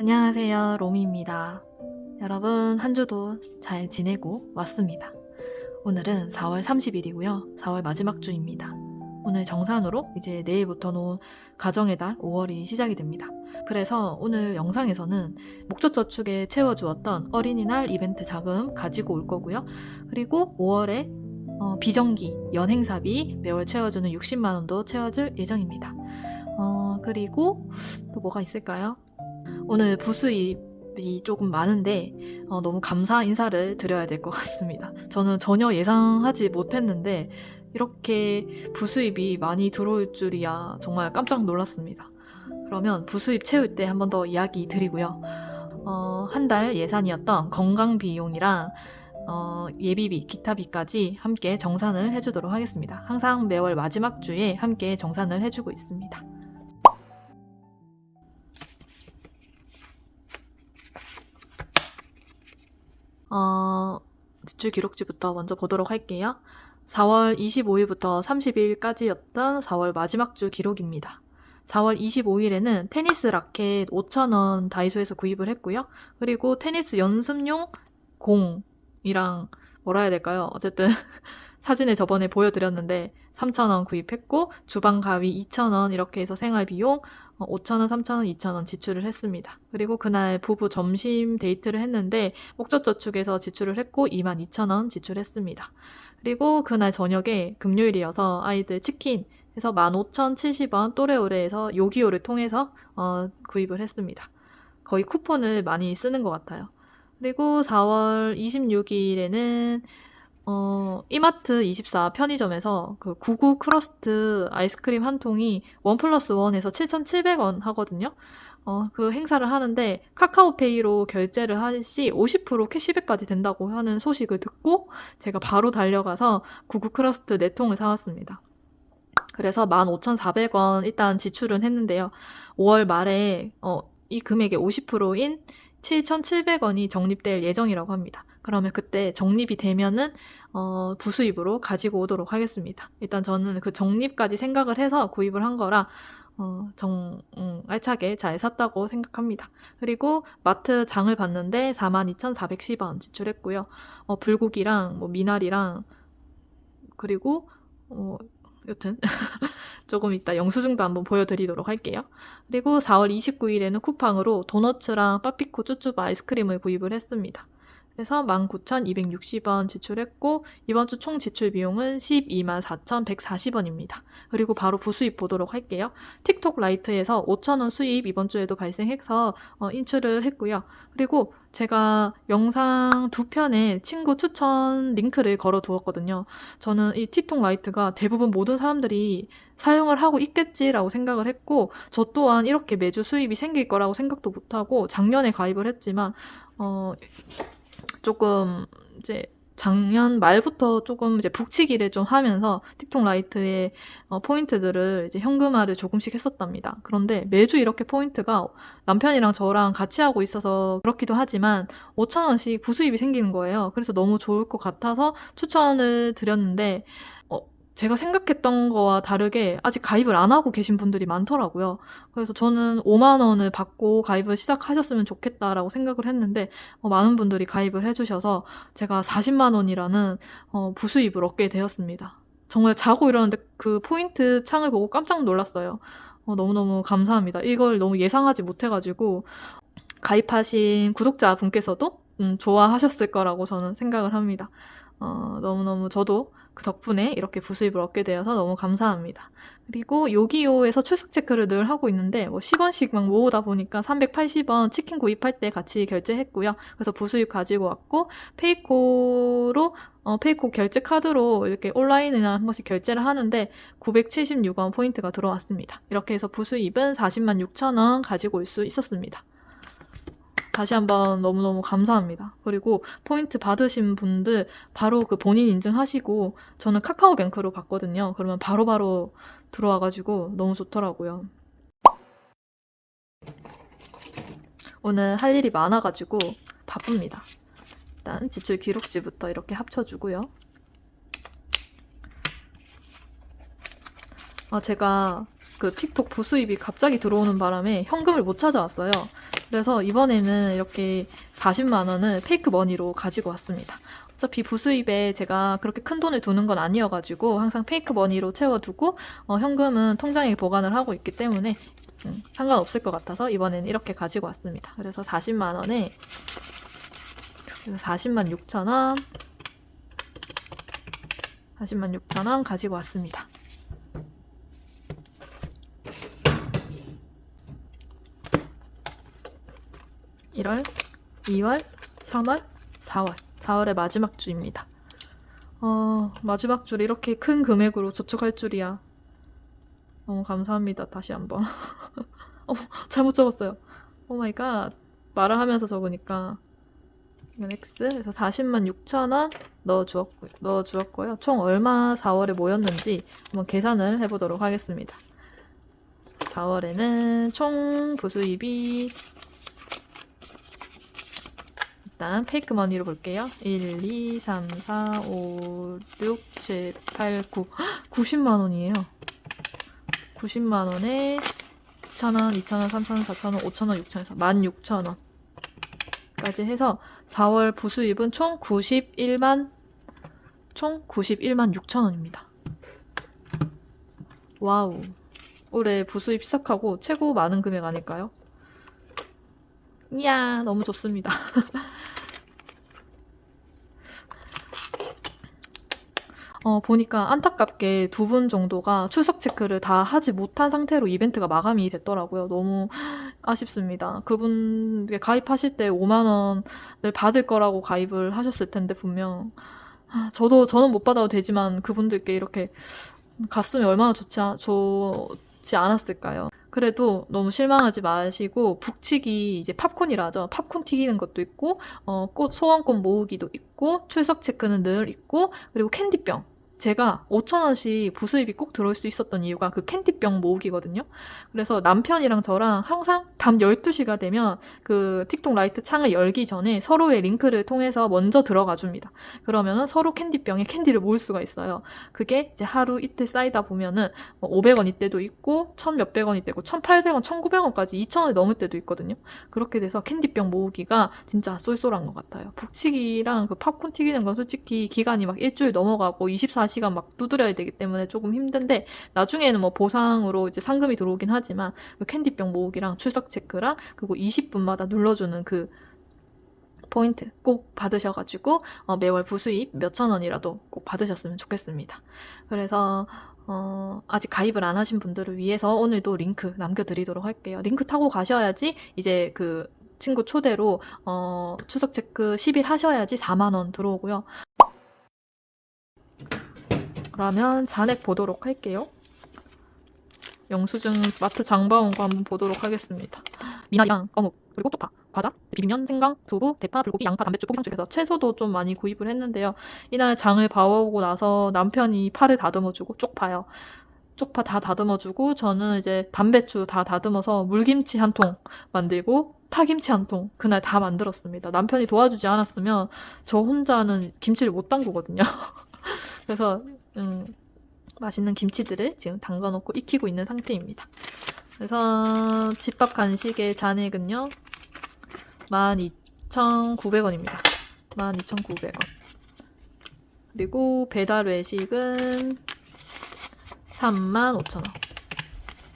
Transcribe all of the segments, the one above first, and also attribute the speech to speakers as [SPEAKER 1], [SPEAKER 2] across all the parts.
[SPEAKER 1] 안녕하세요, 로미입니다. 여러분, 한 주도 잘 지내고 왔습니다. 오늘은 4월 30일이고요. 4월 마지막 주입니다. 오늘 정산으로 이제 내일부터는 가정의 달 5월이 시작이 됩니다. 그래서 오늘 영상에서는 목젖저축에 채워주었던 어린이날 이벤트 자금 가지고 올 거고요. 그리고 5월에 비정기 연행사비 매월 채워주는 60만 원도 채워줄 예정입니다. 그리고 또 뭐가 있을까요? 오늘 부수입이 조금 많은데 너무 감사 인사를 드려야 될 것 같습니다. 저는 전혀 예상하지 못했는데 이렇게 부수입이 많이 들어올 줄이야 정말 깜짝 놀랐습니다. 그러면 부수입 채울 때 한 번 더 이야기 드리고요. 한 달 예산이었던 건강비용이랑 예비비, 기타비까지 함께 정산을 해주도록 하겠습니다. 항상 매월 마지막 주에 함께 정산을 해주고 있습니다. 지출 기록지부터 먼저 보도록 할게요. 4월 25일부터 30일까지였던 4월 마지막 주 기록입니다. 4월 25일에는 테니스 라켓 5,000원 다이소에서 구입을 했고요. 그리고 테니스 연습용 공이랑 뭐라 해야 될까요? 어쨌든 사진을 저번에 보여드렸는데 3,000원 구입했고 주방 가위 2,000원 이렇게 해서 생활비용 5,000원, 3,000원, 2,000원 지출을 했습니다. 그리고 그날 부부 점심 데이트를 했는데 목젖저축에서 지출을 했고 22,000원 지출했습니다. 그리고 그날 저녁에 금요일이어서 아이들 치킨 해서 15,070원 또래오래에서 요기요를 통해서 구입을 했습니다. 거의 쿠폰을 많이 쓰는 것 같아요. 그리고 4월 26일에는 이마트 24 편의점에서 그 99 크러스트 아이스크림 한 통이 1+1에서 7,700원 하거든요. 그 행사를 하는데 카카오페이로 결제를 할 시 50% 캐시백까지 된다고 하는 소식을 듣고 제가 바로 달려가서 99 크러스트 4통을 사왔습니다. 그래서 15,400원 일단 지출은 했는데요. 5월 말에 이 금액의 50%인 7,700원이 적립될 예정이라고 합니다. 그러면 그때 적립이 되면은 부수입으로 가지고 오도록 하겠습니다. 일단 저는 그 적립까지 생각을 해서 구입을 한 거라 알차게 잘 샀다고 생각합니다. 그리고 마트 장을 봤는데 42,410원 지출했고요. 불고기랑 미나리랑 그리고 여튼 조금 이따 영수증도 한번 보여드리도록 할게요. 그리고 4월 29일에는 쿠팡으로 도너츠랑 빠삐코 쭈쭈바 아이스크림을 구입을 했습니다. 그래서 19,260원 지출했고 이번 주 총 지출 비용은 124,140원입니다. 그리고 바로 부수입 보도록 할게요. 틱톡 라이트에서 5,000원 수입 이번 주에도 발생해서 인출을 했고요. 그리고 제가 영상 2편에 친구 추천 링크를 걸어 두었거든요. 저는 이 틱톡 라이트가 대부분 모든 사람들이 사용을 하고 있겠지라고 생각을 했고 저 또한 이렇게 매주 수입이 생길 거라고 생각도 못하고 작년에 가입을 했지만 조금 이제 작년 말부터 조금 이제 북치기를 좀 하면서 틱톡 라이트의 포인트들을 이제 현금화를 조금씩 했었답니다. 그런데 매주 이렇게 포인트가 남편이랑 저랑 같이 하고 있어서 그렇기도 하지만 5,000원씩 부수입이 생기는 거예요. 그래서 너무 좋을 것 같아서 추천을 드렸는데 제가 생각했던 거와 다르게 아직 가입을 안 하고 계신 분들이 많더라고요. 그래서 저는 5만 원을 받고 가입을 시작하셨으면 좋겠다라고 생각을 했는데 많은 분들이 가입을 해주셔서 제가 40만 원이라는 부수입을 얻게 되었습니다. 정말 자고 일어났는데 그 포인트 창을 보고 깜짝 놀랐어요. 너무너무 감사합니다. 이걸 너무 예상하지 못해가지고 가입하신 구독자분께서도 좋아하셨을 거라고 저는 생각을 합니다. 너무너무 저도 그 덕분에 이렇게 부수입을 얻게 되어서 너무 감사합니다. 그리고 요기요에서 출석 체크를 늘 하고 있는데 10원씩 막 모으다 보니까 380원 치킨 구입할 때 같이 결제했고요. 그래서 부수입 가지고 왔고 페이코로 페이코 결제 카드로 이렇게 온라인이나 한 번씩 결제를 하는데 976원 포인트가 들어왔습니다. 이렇게 해서 부수입은 40만 6천원 가지고 올 수 있었습니다. 다시 한번 너무너무 감사합니다. 그리고 포인트 받으신 분들 바로 그 본인 인증하시고 저는 카카오뱅크로 받거든요. 그러면 바로바로 들어와가지고 너무 좋더라고요. 오늘 할 일이 많아가지고 바쁩니다. 일단 지출 기록지부터 이렇게 합쳐주고요. 제가 그 틱톡 부수입이 갑자기 들어오는 바람에 현금을 못 찾아왔어요. 그래서 이번에는 이렇게 40만 원을 페이크 머니로 가지고 왔습니다. 어차피 부수입에 제가 그렇게 큰 돈을 두는 건 아니어가지고 항상 페이크 머니로 채워두고 현금은 통장에 보관을 하고 있기 때문에 상관없을 것 같아서 이번에는 이렇게 가지고 왔습니다. 그래서 40만 원에 40만 6천 원 40만 6천 원 가지고 왔습니다. 1월, 2월, 3월, 4월. 4월의 마지막 주입니다. 마지막 주를 이렇게 큰 금액으로 저축할 줄이야. 너무 감사합니다. 다시 한번. 잘못 적었어요. 오 마이 갓. 말을 하면서 적으니까. 이건 X. 그래서 40만 6천 원 넣어주었고요. 총 얼마 4월에 모였는지 한번 계산을 해보도록 하겠습니다. 4월에는 총 부수입이 일단 페이크 머니로 볼게요. 1, 2, 3, 4, 5, 6, 7, 8, 9 90만 원이에요. 90만 원에 2,000원, 2,000원, 3,000원, 4,000원, 5,000원, 6,000원에서 16,000원 까지 해서 4월 부수입은 총 91만 6천 원입니다. 와우. 올해 부수입 시작하고 최고 많은 금액 아닐까요? 이야, 너무 좋습니다. 보니까 안타깝게 2분 정도가 출석 체크를 다 하지 못한 상태로 이벤트가 마감이 됐더라고요. 너무 아쉽습니다. 그분께 가입하실 때 5만 원을 받을 거라고 가입을 하셨을 텐데 분명 저는 못 받아도 되지만 그분들께 이렇게 갔으면 얼마나 좋지 않았을까요? 그래도 너무 실망하지 마시고 북치기 이제 팝콘이라 하죠. 팝콘 튀기는 것도 있고 꽃 소원꽃 모으기도 있고 출석 체크는 늘 있고 그리고 캔디병. 제가 5,000원씩 부수입이 꼭 들어올 수 있었던 이유가 그 캔디병 모으기거든요. 그래서 남편이랑 저랑 항상 밤 12시가 되면 그 틱톡 라이트 창을 열기 전에 서로의 링크를 통해서 먼저 들어가 줍니다. 그러면은 서로 캔디병에 캔디를 모을 수가 있어요. 그게 이제 하루 이틀 쌓이다 보면은 500원 이때도 있고 1,000몇백 원 이때고 1,800원, 1,900원까지 2,000원이 넘을 때도 있거든요. 그렇게 돼서 캔디병 모으기가 진짜 쏠쏠한 것 같아요. 북치기랑 그 팝콘 튀기는 건 솔직히 기간이 막 일주일 넘어가고 24시간 막 두드려야 되기 때문에 조금 힘든데 나중에는 뭐 보상으로 이제 상금이 들어오긴 하지만 그 캔디병 모으기랑 출석 체크랑 그리고 20분마다 눌러주는 그 포인트 꼭 받으셔가지고 매월 부수입 몇천 원이라도 꼭 받으셨으면 좋겠습니다. 그래서 아직 가입을 안 하신 분들을 위해서 오늘도 링크 남겨드리도록 할게요. 링크 타고 가셔야지 이제 그 친구 초대로 출석 체크 10일 하셔야지 4만 원 들어오고요. 그러면 잔액 보도록 할게요. 영수증 마트 장봐온 거 한번 보도록 하겠습니다. 미나리랑 어묵, 그리고 쪽파, 과자, 비빔면, 생강, 두부, 대파, 불고기, 양파, 단백질, 고기상추 해서 채소도 좀 많이 구입을 했는데요. 이날 장을 봐오고 나서 남편이 파를 다듬어주고 쪽파 다 다듬어주고 저는 이제 단배추 다 다듬어서 물김치 한 통 만들고 파김치 한 통 그날 다 만들었습니다. 남편이 도와주지 않았으면 저 혼자는 김치를 못 담그거든요. 그래서 맛있는 김치들을 지금 담가놓고 익히고 있는 상태입니다. 그래서 집밥 간식의 잔액은요 12,900원입니다. 12,900원. 그리고 배달 외식은 35,000원.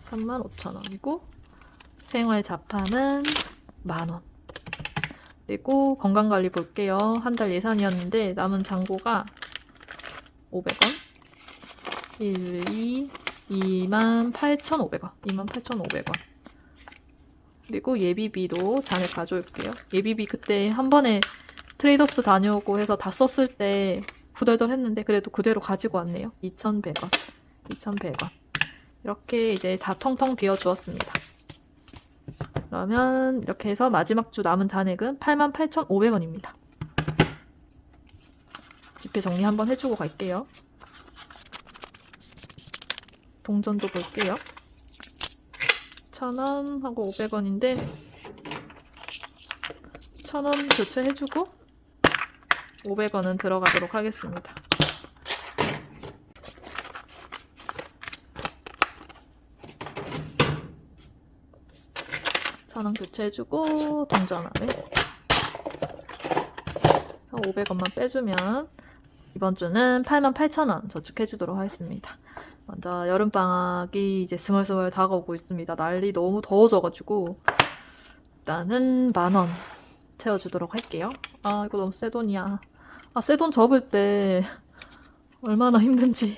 [SPEAKER 1] 35,000원이고 생활 자판은 만원. 그리고 건강관리 볼게요. 한 달 예산이었는데 남은 잔고가 500원. 1, 2, 28,500원. 28,500원. 그리고 예비비도 잔액 가져올게요. 예비비 그때 한 번에 트레이더스 다녀오고 해서 다 썼을 때 후덜덜 했는데 그래도 그대로 가지고 왔네요. 2,100원. 2,100원. 이렇게 이제 다 텅텅 비워주었습니다. 그러면 이렇게 해서 마지막 주 남은 잔액은 88,500원입니다. 지폐 정리 한번 해주고 갈게요. 동전도 볼게요. 1,000원 하고 500원인데 1,000원 교체해주고 500원은 들어가도록 하겠습니다. 만원 교체해주고 동전화를 500원만 빼주면 이번 주는 88,000원 저축해주도록 하겠습니다. 먼저 여름방학이 이제 스멀스멀 다가오고 있습니다. 날이 너무 더워져가지고 일단은 10,000원 채워주도록 할게요. 아, 이거 너무 새 돈이야. 아, 새 돈 접을 때 얼마나 힘든지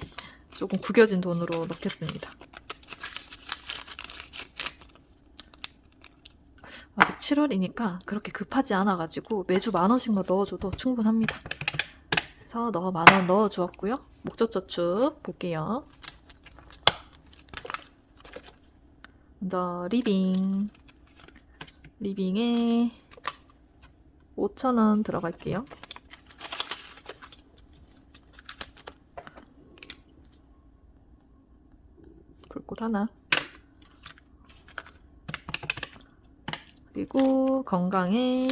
[SPEAKER 1] 조금 구겨진 돈으로 넣겠습니다. 아직 7월이니까 그렇게 급하지 않아가지고 매주 10,000원씩만 넣어줘도 충분합니다. 그래서 10,000원 넣어주었고요. 목적저축 볼게요. 먼저 리빙에 5,000원 들어갈게요. 불꽃 하나. 그리고 건강에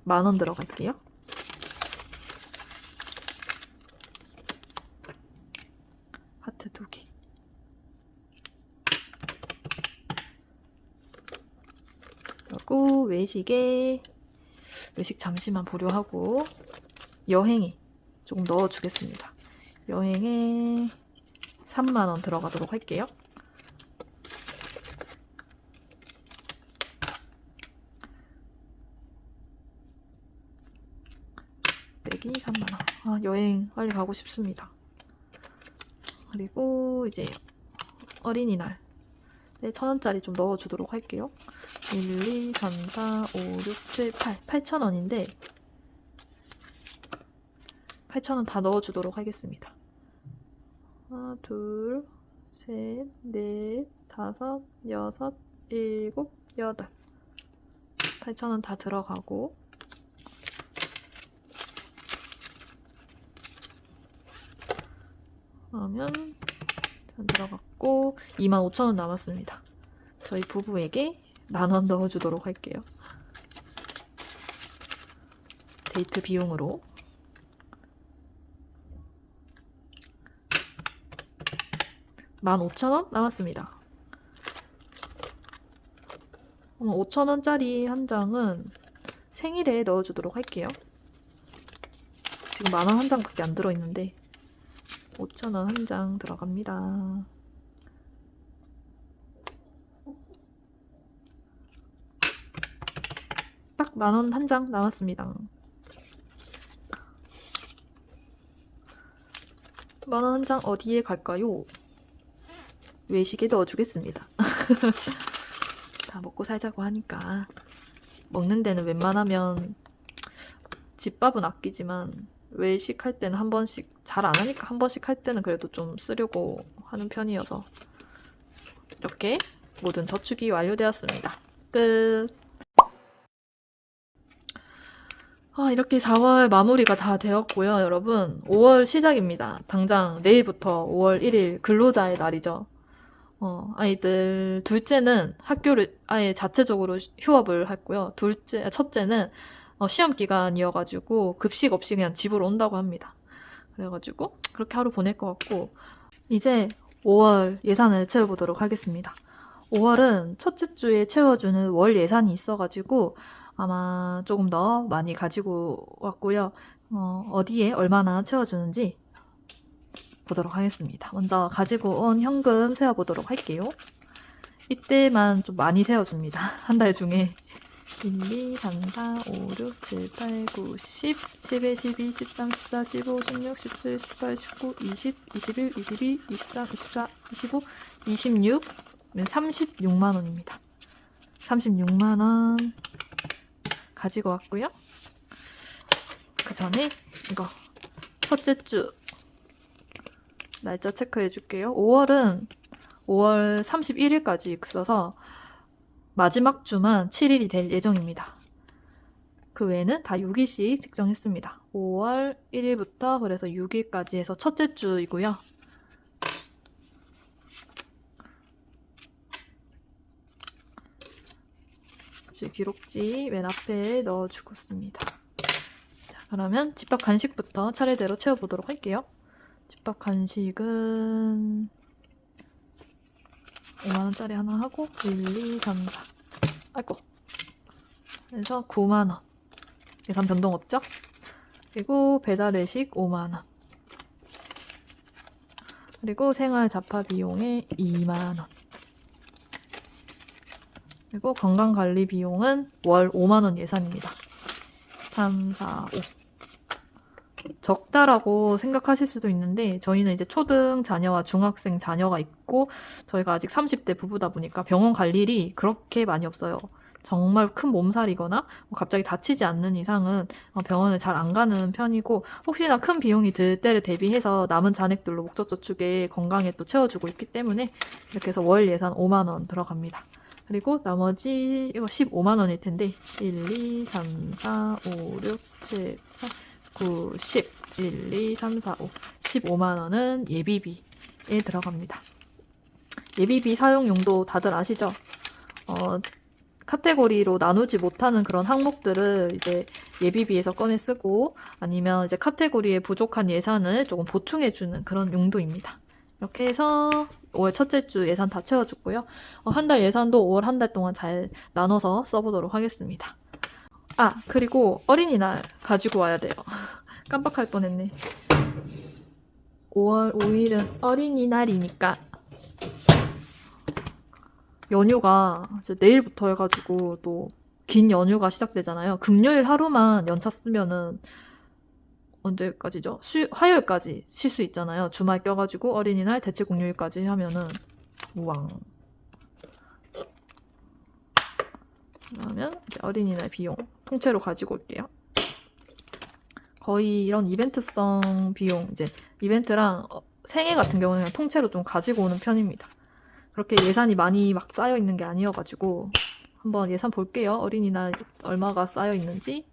[SPEAKER 1] 10,000원 들어갈게요. 하트 2개. 그리고 외식 잠시만 보류하고 여행에 조금 넣어주겠습니다. 여행에 30,000원 들어가도록 할게요. 빼기 30,000원. 아, 여행 빨리 가고 싶습니다. 그리고 이제 어린이날 1,000원짜리 좀 넣어주도록 할게요. 1, 2, 3, 4, 5, 6, 7, 8 8,000원인데 8,000원 다 넣어주도록 하겠습니다. 하나, 둘, 셋, 넷, 다섯, 여섯, 일곱, 여덟 8,000원 다 들어가고 그러면 전 들어갔고 25,000원 남았습니다. 저희 부부에게 10,000원 넣어주도록 할게요. 데이트 비용으로 15,000원 남았습니다. 5,000원짜리 한 장은 생일에 넣어주도록 할게요. 지금 10,000원 한 장밖에 안 들어있는데 5,000원 한 장 들어갑니다. 딱 10,000원 한 장 남았습니다. 10,000원 한 장 어디에 갈까요? 외식에 넣어주겠습니다. 다 먹고 살자고 하니까 먹는 데는 웬만하면 집밥은 아끼지만 외식할 때는 한 번씩 잘 안 하니까 한 번씩 할 때는 그래도 좀 쓰려고 하는 편이어서 이렇게 모든 저축이 완료되었습니다. 끝. 이렇게 4월 마무리가 다 되었고요, 여러분. 5월 시작입니다. 당장 내일부터 5월 1일 근로자의 날이죠. 아이들 둘째는 학교를 아예 자체적으로 휴업을 했고요. 첫째는 시험 기간이어가지고 급식 없이 그냥 집으로 온다고 합니다. 그래가지고 그렇게 하루 보낼 것 같고 이제 5월 예산을 채워보도록 하겠습니다. 5월은 첫째 주에 채워주는 월 예산이 있어가지고 아마 조금 더 많이 가지고 왔고요. 어디에 얼마나 채워주는지 보도록 하겠습니다. 먼저 가지고 온 현금 세어보도록 할게요. 이때만 좀 많이 세워줍니다. 한 달 중에 1, 2, 3, 4, 5, 6, 7, 8, 9, 10, 11, 12, 13, 14, 15, 16, 17, 18, 19, 20, 21, 22, 23, 24, 25, 26, 36만 원입니다. 36만 원 가지고 왔고요. 그 전에 이거 첫째 주 날짜 체크해 줄게요. 5월은 5월 31일까지 있어서 마지막 주만 7일이 될 예정입니다. 그 외에는 다 6일씩 측정했습니다. 5월 1일부터 그래서 6일까지 해서 첫째 주이고요. 기록지 맨 앞에 넣어주고 있습니다. 자, 그러면 집밥 간식부터 차례대로 채워보도록 할게요. 집밥 간식은 5만원짜리 하나 하고 1, 2, 3, 4 아이고 그래서 9만 원. 예산 변동 없죠? 그리고 배달 외식 5만 원. 그리고 생활 잡화 비용에 2만 원. 그리고 건강관리 비용은 월 5만 원 예산입니다. 3, 4, 5. 적다라고 생각하실 수도 있는데 저희는 이제 초등 자녀와 중학생 자녀가 있고 저희가 아직 30대 부부다 보니까 병원 갈 일이 그렇게 많이 없어요. 정말 큰 몸살이거나 갑자기 다치지 않는 이상은 병원을 잘 안 가는 편이고 혹시나 큰 비용이 들 때를 대비해서 남은 잔액들로 목적저축에 건강에 또 채워주고 있기 때문에 이렇게 해서 월 예산 5만 원 들어갑니다. 그리고 나머지 이거 15만 원일 텐데 1, 2, 3, 4, 5, 6, 7, 8, 9, 10, 1, 2, 3, 4, 5, 15만 원은 예비비에 들어갑니다. 예비비 사용 용도 다들 아시죠? 카테고리로 나누지 못하는 그런 항목들을 이제 예비비에서 꺼내 쓰고 아니면 이제 카테고리에 부족한 예산을 조금 보충해주는 그런 용도입니다. 이렇게 해서 5월 첫째 주 예산 다 채워줬고요. 한 달 예산도 5월 한 달 동안 잘 나눠서 써보도록 하겠습니다. 아, 그리고 어린이날 가지고 와야 돼요. 깜빡할 뻔했네. 5월 5일은 어린이날이니까 연휴가 이제 내일부터 해가지고 또 긴 연휴가 시작되잖아요. 금요일 하루만 연차 쓰면은 언제까지죠? 화요일까지 쉴 수 있잖아요. 주말 껴가지고 어린이날 대체 공휴일까지 하면은 우왕. 그러면 이제 어린이날 비용 통째로 가지고 올게요. 거의 이런 이벤트성 비용, 이제 이벤트랑 생애 같은 경우는 통째로 좀 가지고 오는 편입니다. 그렇게 예산이 많이 막 쌓여 있는 게 아니어가지고 한번 예산 볼게요. 어린이날 얼마가 쌓여 있는지.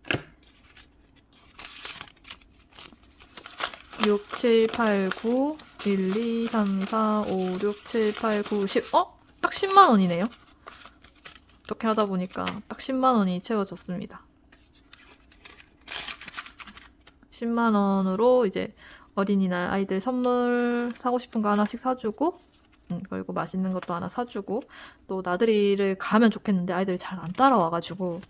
[SPEAKER 1] 6, 7, 8, 9, 1, 2, 3, 4, 5, 6, 7, 8, 9, 10. 딱 10만 원이네요. 이렇게 하다 보니까 딱 10만 원이 채워졌습니다. 10만 원으로 이제 어린이날 아이들 선물 사고 싶은 거 하나씩 사주고 그리고 맛있는 것도 하나 사주고 또 나들이를 가면 좋겠는데 아이들이 잘 안 따라와가지고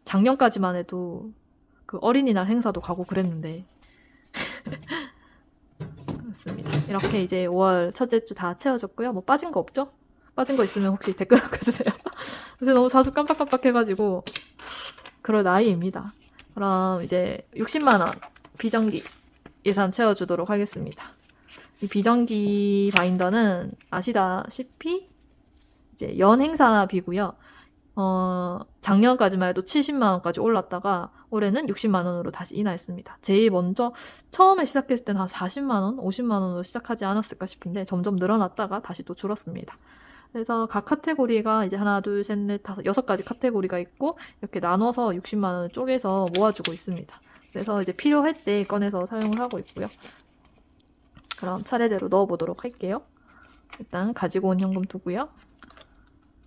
[SPEAKER 1] 작년까지만 해도 그 어린이날 행사도 가고 그랬는데 그렇습니다. 이렇게 이제 5월 첫째 주 다 채워졌고요. 뭐 빠진 거 없죠? 빠진 거 있으면 혹시 댓글 남겨주세요. 요새 너무 자주 깜빡깜빡 해가지고 그럴 나이입니다. 그럼 이제 60만 원 비정기 예산 채워주도록 하겠습니다. 이 비정기 바인더는 아시다시피 이제 연 행사비고요. 작년까지만 해도 70만 원까지 올랐다가 올해는 60만 원으로 다시 인하했습니다. 제일 먼저 처음에 시작했을 때는 한 40만 원, 50만 원으로 시작하지 않았을까 싶은데 점점 늘어났다가 다시 또 줄었습니다. 그래서 각 카테고리가 이제 하나, 둘, 셋, 넷, 다섯, 6가지 카테고리가 있고 이렇게 나눠서 60만 원을 쪼개서 모아주고 있습니다. 그래서 이제 필요할 때 꺼내서 사용을 하고 있고요. 그럼 차례대로 넣어보도록 할게요. 일단 가지고 온 현금 두고요.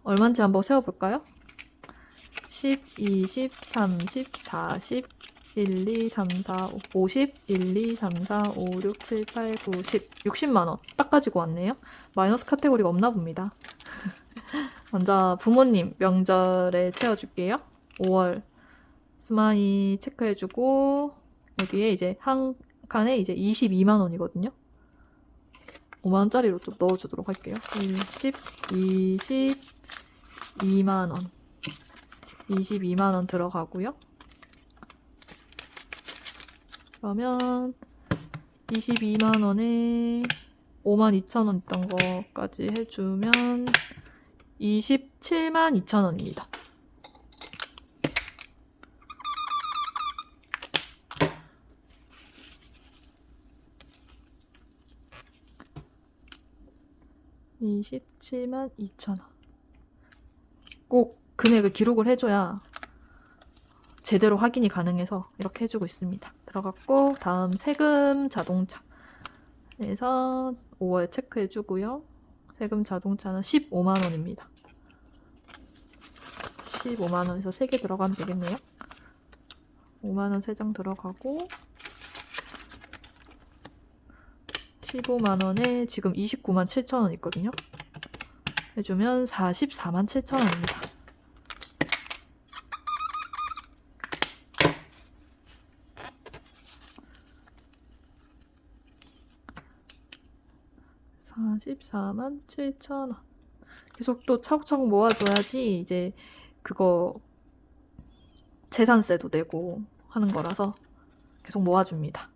[SPEAKER 1] 얼마인지 한번 세어볼까요? 10, 20, 30, 40, 1, 2, 3, 4, 5, 50, 1, 2, 3, 4, 5, 6, 7, 8, 9, 10, 60만원 딱 가지고 왔네요. 마이너스 카테고리가 없나 봅니다. 먼저 부모님 명절에 채워줄게요. 5월 스마이 체크해주고 여기에 이제 한 칸에 이제 22만 원이거든요. 5만 원짜리로 좀 넣어주도록 할게요. 10, 20, 2만 원. 22만 원 들어가고요. 그러면 22만 원에 5만 2천 원 있던 거까지 해주면 27만 2천 원입니다. (27만 2천 원) 꼭 금액을 기록을 해줘야 제대로 확인이 가능해서 이렇게 해주고 있습니다. 들어갔고 다음 세금 자동차 에서 5월 체크해주고요. 세금 자동차는 15만 원입니다. 15만 원에서 3개 들어가면 되겠네요. 5만 원 3장 들어가고 15만 원에 지금 29만 7천 원 있거든요. 해주면 44만 7천 원입니다. 44만 7천 원. 계속 또 차곡차곡 모아줘야지 이제 그거 재산세도 내고 하는 거라서 계속 모아줍니다.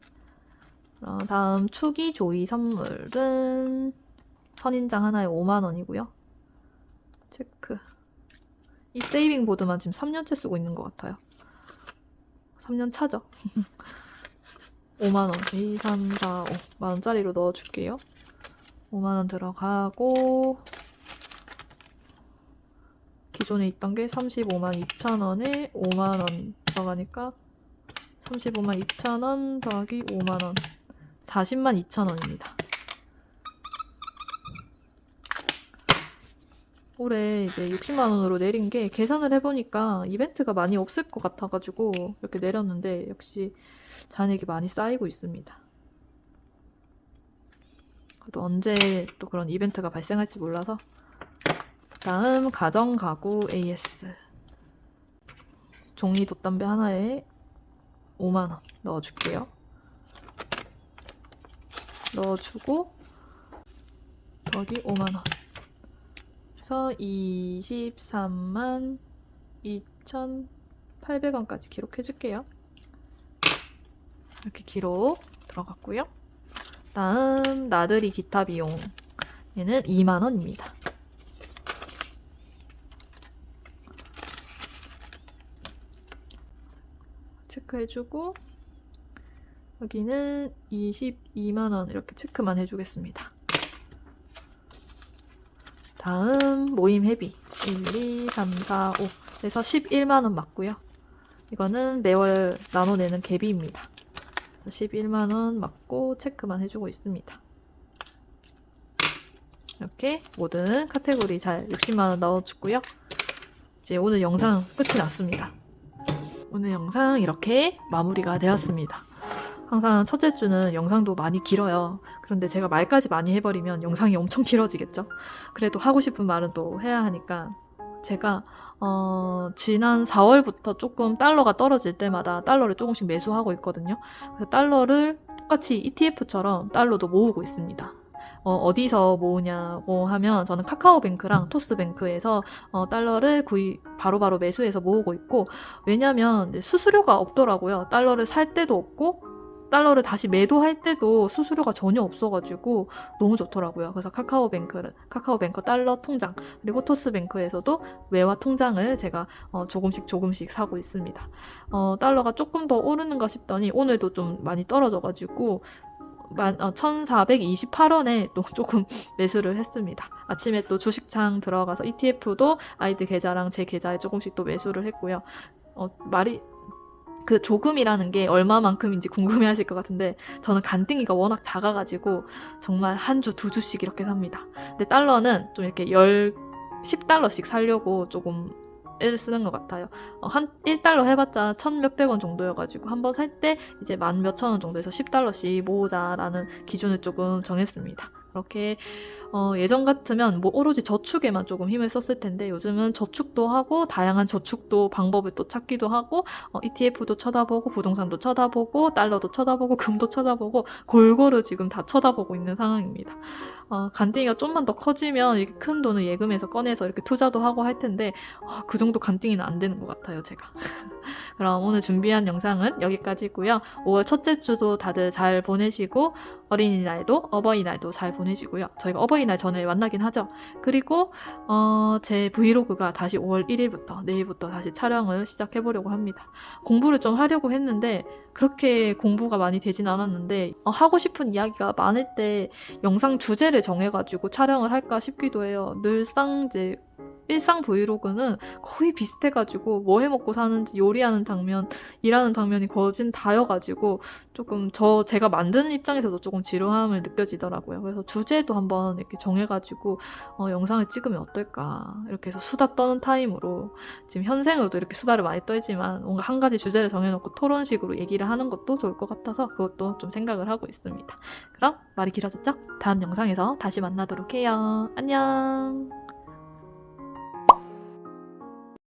[SPEAKER 1] 다음 추기 조이 선물은 선인장 하나에 5만 원이고요. 체크. 이 세이빙 보드만 지금 3년째 쓰고 있는 것 같아요. 3년 차죠. 5만원. 2, 3, 4, 5. 만원짜리로 넣어줄게요. 5만원 들어가고, 기존에 있던 게 35만 2천원에 5만원 들어가니까 35만 2천원 더하기 5만원. 40만 2천원입니다. 올해 이제 60만원으로 내린 게 계산을 해보니까 이벤트가 많이 없을 것 같아가지고 이렇게 내렸는데 역시 잔액이 많이 쌓이고 있습니다. 또 언제 또 그런 이벤트가 발생할지 몰라서. 다음 가정가구 AS 종이 돛담배 하나에 5만원 넣어줄게요. 넣어주고 더하기 5만원 그래서 23만 2,800원까지 기록해줄게요. 이렇게 기록 들어갔고요. 다음 나들이 기타 비용 얘는 2만원입니다. 체크해주고 여기는 22만원 이렇게 체크만 해주겠습니다. 다음 모임 회비 1, 2, 3, 4, 5 그래서 11만원 맞고요. 이거는 매월 나눠내는 갭입니다. 11만원 맞고 체크만 해주고 있습니다. 이렇게 모든 카테고리 잘 60만원 넣어주고요. 이제 오늘 영상 끝이 났습니다. 오늘 영상 이렇게 마무리가 되었습니다. 항상 첫째 주는 영상도 많이 길어요. 그런데 제가 말까지 많이 해버리면 영상이 엄청 길어지겠죠? 그래도 하고 싶은 말은 또 해야 하니까 제가 지난 4월부터 조금 달러가 떨어질 때마다 달러를 조금씩 매수하고 있거든요. 그래서 달러를 똑같이 ETF처럼 달러도 모으고 있습니다. 어디서 모으냐고 하면 저는 카카오뱅크랑 토스뱅크에서 달러를 바로바로 매수해서 모으고 있고, 왜냐면 수수료가 없더라고요. 달러를 살 때도 없고 달러를 다시 매도할 때도 수수료가 전혀 없어가지고 너무 좋더라고요. 그래서 카카오뱅크 달러 통장, 그리고 토스뱅크에서도 외화 통장을 제가 조금씩 사고 있습니다. 달러가 조금 더 오르는가 싶더니 오늘도 좀 많이 떨어져가지고 1,428원에 또 조금 매수를 했습니다. 아침에 또 주식창 들어가서 ETF도 아이들 계좌랑 제 계좌에 조금씩 또 매수를 했고요. 그 조금이라는 게 얼마만큼인지 궁금해하실 것 같은데 저는 간띵이가 워낙 작아가지고 정말 한 주, 2주씩 이렇게 삽니다. 근데 달러는 좀 이렇게 10달러씩 사려고 조금 애를 쓰는 것 같아요. 한 1달러 해봤자 1,몇백 원 정도여가지고 한번 살 때 이제 10,000몇천 원 정도에서 10달러씩 모으자라는 기준을 조금 정했습니다. 그렇게 예전 같으면 뭐 오로지 저축에만 조금 힘을 썼을 텐데 요즘은 저축도 하고 다양한 저축도 방법을 또 찾기도 하고 ETF도 쳐다보고 부동산도 쳐다보고 달러도 쳐다보고 금도 쳐다보고 골고루 지금 다 쳐다보고 있는 상황입니다. 간띵이가 좀만 더 커지면 이렇게 큰 돈을 예금해서 꺼내서 이렇게 투자도 하고 할 텐데 그 정도 간띵이는 안 되는 것 같아요, 제가. 그럼 오늘 준비한 영상은 여기까지고요. 5월 첫째 주도 다들 잘 보내시고 어린이날도 어버이날도 잘 보내시고요. 저희가 어버이날 전에 만나긴 하죠. 그리고 제 브이로그가 다시 5월 1일부터 내일부터 다시 촬영을 시작해보려고 합니다. 공부를 좀 하려고 했는데 그렇게 공부가 많이 되진 않았는데 하고 싶은 이야기가 많을 때 영상 주제를 정해가지고 촬영을 할까 싶기도 해요. 늘상 이제 일상 브이로그는 거의 비슷해가지고 뭐 해먹고 사는지 요리하는 장면, 일하는 장면이 거진 다여가지고 조금 제가 만드는 입장에서도 조금 지루함을 느껴지더라고요. 그래서 주제도 한번 이렇게 정해가지고 영상을 찍으면 어떨까, 이렇게 해서 수다 떠는 타임으로, 지금 현생으로도 이렇게 수다를 많이 떨지만 뭔가 한 가지 주제를 정해놓고 토론식으로 얘기를 하는 것도 좋을 것 같아서 그것도 좀 생각을 하고 있습니다. 그럼 말이 길어졌죠? 다음 영상에서 다시 만나도록 해요. 안녕.